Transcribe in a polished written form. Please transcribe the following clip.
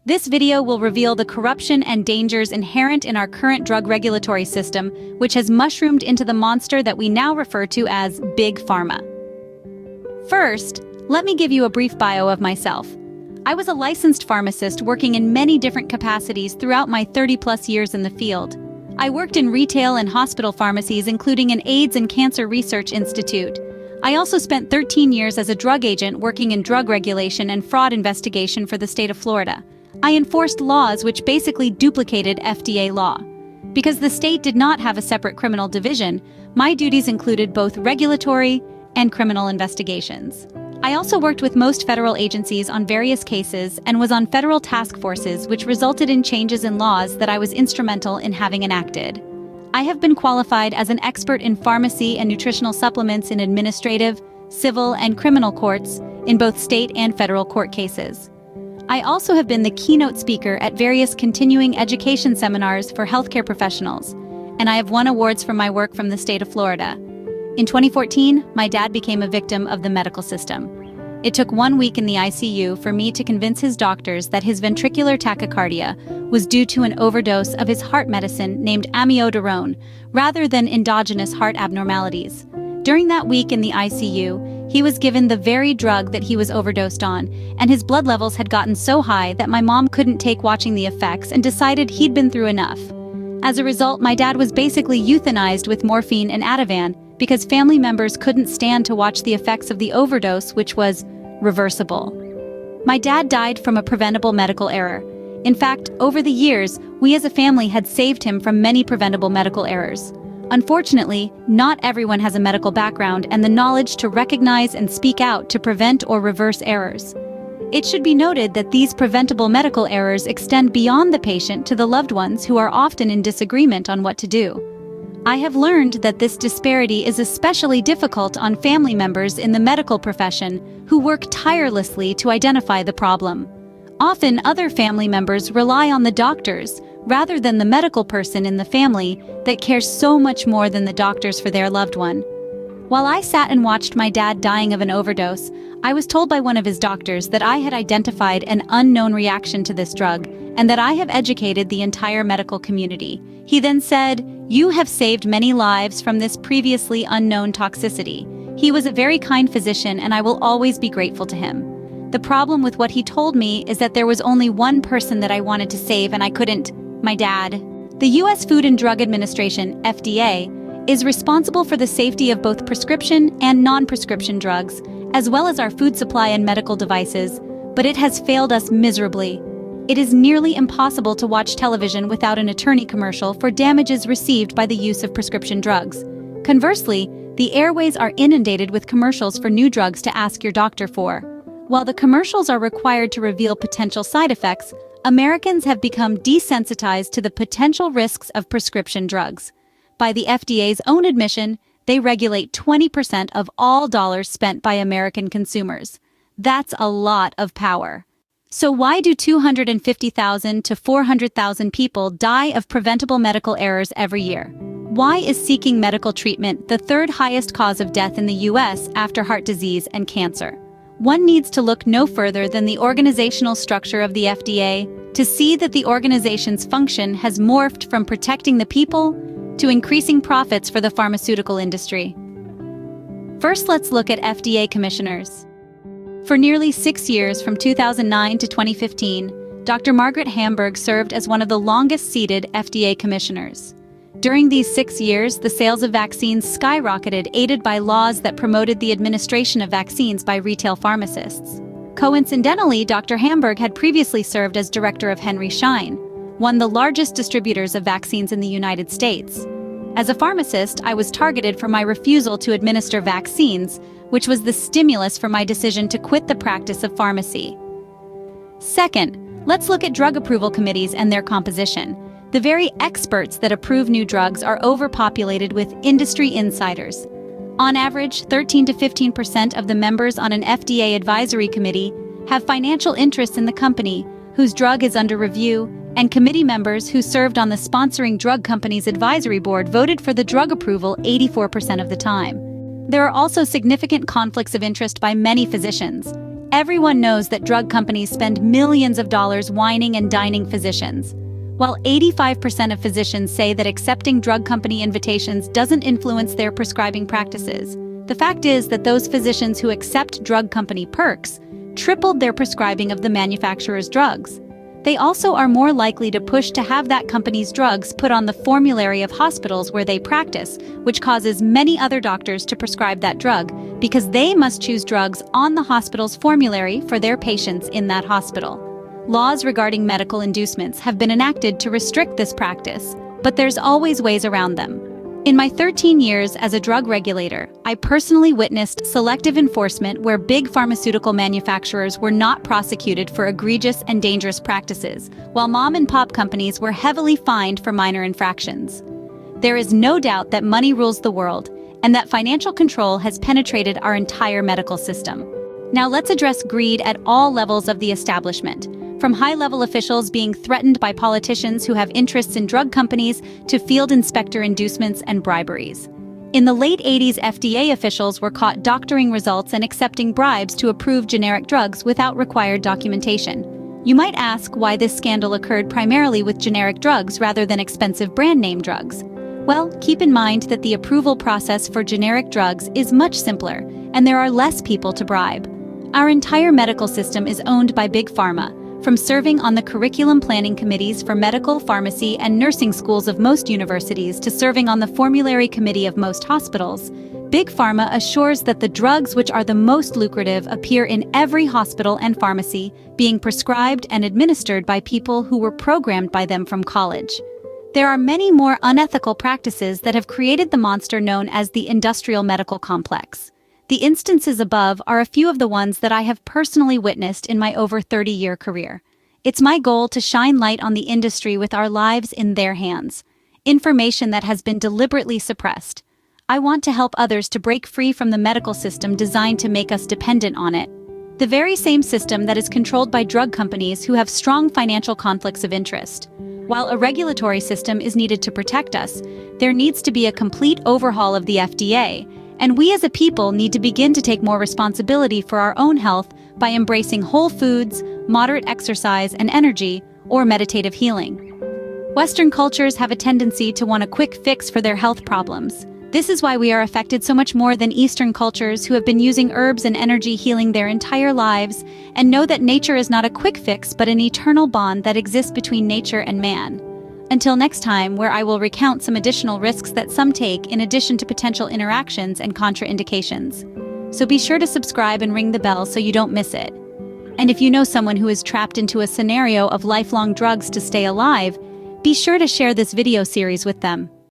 This video will reveal the corruption and dangers inherent in our current drug regulatory system, which has mushroomed into the monster that we now refer to as Big Pharma. First, let me give you a brief bio of myself. I was a licensed pharmacist working in many different capacities throughout my 30-plus years in the field. I worked in retail and hospital pharmacies, including an AIDS and Cancer Research Institute. I also spent 13 years as a drug agent working in drug regulation and fraud investigation for the state of Florida. I enforced laws which basically duplicated FDA law. Because the state did not have a separate criminal division, my duties included both regulatory and criminal investigations. I also worked with most federal agencies on various cases and was on federal task forces, which resulted in changes in laws that I was instrumental in having enacted. I have been qualified as an expert in pharmacy and nutritional supplements in administrative, civil, and criminal courts in both state and federal court cases. I also have been the keynote speaker at various continuing education seminars for healthcare professionals, and I have won awards for my work from the state of Florida. In 2014, my dad became a victim of the medical system. It took 1 week in the ICU for me to convince his doctors that his ventricular tachycardia was due to an overdose of his heart medicine named amiodarone, rather than endogenous heart abnormalities. During that week in the ICU, he was given the very drug that he was overdosed on, and his blood levels had gotten so high that my mom couldn't take watching the effects and decided he'd been through enough. As a result, my dad was basically euthanized with morphine and Ativan because family members couldn't stand to watch the effects of the overdose, which was reversible. My dad died from a preventable medical error. In fact, over the years, we as a family had saved him from many preventable medical errors. Unfortunately, not everyone has a medical background and the knowledge to recognize and speak out to prevent or reverse errors. It should be noted that these preventable medical errors extend beyond the patient to the loved ones who are often in disagreement on what to do. I have learned that this disparity is especially difficult on family members in the medical profession who work tirelessly to identify the problem. Often, other family members rely on the doctors rather than the medical person in the family that cares so much more than the doctors for their loved one. While I sat and watched my dad dying of an overdose, I was told by one of his doctors that I had identified an unknown reaction to this drug and that I have educated the entire medical community. He then said, "You have saved many lives from this previously unknown toxicity." He was a very kind physician and I will always be grateful to him. The problem with what he told me is that there was only one person that I wanted to save and I couldn't. My dad. The U.S. Food and Drug Administration, FDA, is responsible for the safety of both prescription and non-prescription drugs, as well as our food supply and medical devices, but it has failed us miserably. It is nearly impossible to watch television without an attorney commercial for damages received by the use of prescription drugs. Conversely, the airways are inundated with commercials for new drugs to ask your doctor for. While the commercials are required to reveal potential side effects, Americans have become desensitized to the potential risks of prescription drugs. By the FDA's own admission, they regulate 20% of all dollars spent by American consumers. That's a lot of power. So why do 250,000 to 400,000 people die of preventable medical errors every year? Why is seeking medical treatment the third highest cause of death in the U.S. after heart disease and cancer? One needs to look no further than the organizational structure of the FDA to see that the organization's function has morphed from protecting the people to increasing profits for the pharmaceutical industry. First, let's look at FDA commissioners. For nearly 6 years, from 2009 to 2015, Dr. Margaret Hamburg served as one of the longest-seated FDA commissioners. During these 6 years, the sales of vaccines skyrocketed, aided by laws that promoted the administration of vaccines by retail pharmacists. Coincidentally, Dr. Hamburg had previously served as director of Henry Schein, one of the largest distributors of vaccines in the United States. As a pharmacist, I was targeted for my refusal to administer vaccines, which was the stimulus for my decision to quit the practice of pharmacy. Second, let's look at drug approval committees and their composition. The very experts that approve new drugs are overpopulated with industry insiders. On average, 13 to 15% of the members on an FDA advisory committee have financial interests in the company whose drug is under review, and committee members who served on the sponsoring drug company's advisory board voted for the drug approval 84% of the time. There are also significant conflicts of interest by many physicians. Everyone knows that drug companies spend millions of dollars wining and dining physicians. While 85% of physicians say that accepting drug company invitations doesn't influence their prescribing practices, the fact is that those physicians who accept drug company perks tripled their prescribing of the manufacturer's drugs. They also are more likely to push to have that company's drugs put on the formulary of hospitals where they practice, which causes many other doctors to prescribe that drug because they must choose drugs on the hospital's formulary for their patients in that hospital. Laws regarding medical inducements have been enacted to restrict this practice, but there's always ways around them. In my 13 years as a drug regulator, I personally witnessed selective enforcement where big pharmaceutical manufacturers were not prosecuted for egregious and dangerous practices, while mom-and-pop companies were heavily fined for minor infractions. There is no doubt that money rules the world, and that financial control has penetrated our entire medical system. Now let's address greed at all levels of the establishment, from high-level officials being threatened by politicians who have interests in drug companies to field inspector inducements and briberies. In the late 80s, FDA officials were caught doctoring results and accepting bribes to approve generic drugs without required documentation. You might ask why this scandal occurred primarily with generic drugs rather than expensive brand-name drugs. Well, keep in mind that the approval process for generic drugs is much simpler, and there are less people to bribe. Our entire medical system is owned by Big Pharma. From serving on the curriculum planning committees for medical, pharmacy, and nursing schools of most universities to serving on the formulary committee of most hospitals, Big Pharma assures that the drugs which are the most lucrative appear in every hospital and pharmacy, being prescribed and administered by people who were programmed by them from college. There are many more unethical practices that have created the monster known as the industrial medical complex. The instances above are a few of the ones that I have personally witnessed in my over 30-year career. It's my goal to shine light on the industry with our lives in their hands, information that has been deliberately suppressed. I want to help others to break free from the medical system designed to make us dependent on it. The very same system that is controlled by drug companies who have strong financial conflicts of interest. While a regulatory system is needed to protect us, there needs to be a complete overhaul of the FDA, and we as a people need to begin to take more responsibility for our own health by embracing whole foods, moderate exercise and energy, or meditative healing. Western cultures have a tendency to want a quick fix for their health problems. This is why we are affected so much more than Eastern cultures who have been using herbs and energy healing their entire lives and know that nature is not a quick fix but an eternal bond that exists between nature and man. Until next time, where I will recount some additional risks that some take in addition to potential interactions and contraindications. So be sure to subscribe and ring the bell so you don't miss it. And if you know someone who is trapped into a scenario of lifelong drugs to stay alive, be sure to share this video series with them.